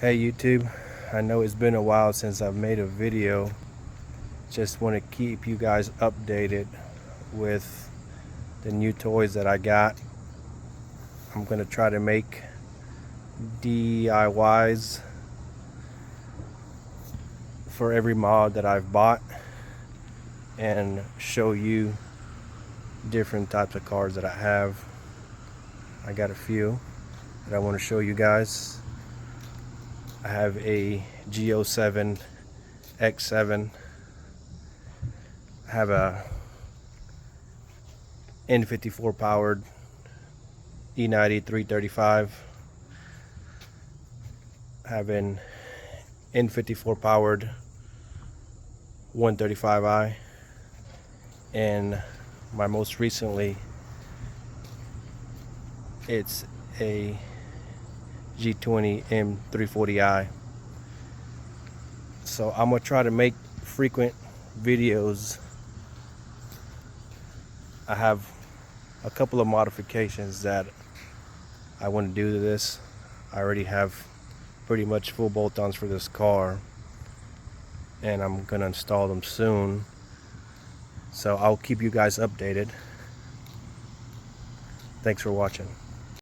Hey YouTube, I know it's been a while since I've made a video. Just want to keep you guys updated with the new toys that I got. I'm gonna try to make DIYs for every mod that I've bought and show you different types of cars that I have. I got a few that I want to show you guys. I have a G07 X7. I have a N54 powered E90 335. I have an N54 powered 135i, and my most recently it's a G20 M340i. So I'm gonna try to make frequent videos. I have a couple of modifications that I want to do to this. I already have pretty much full bolt-ons for this car, and I'm gonna install them soon. So I'll keep you guys updated. Thanks for watching.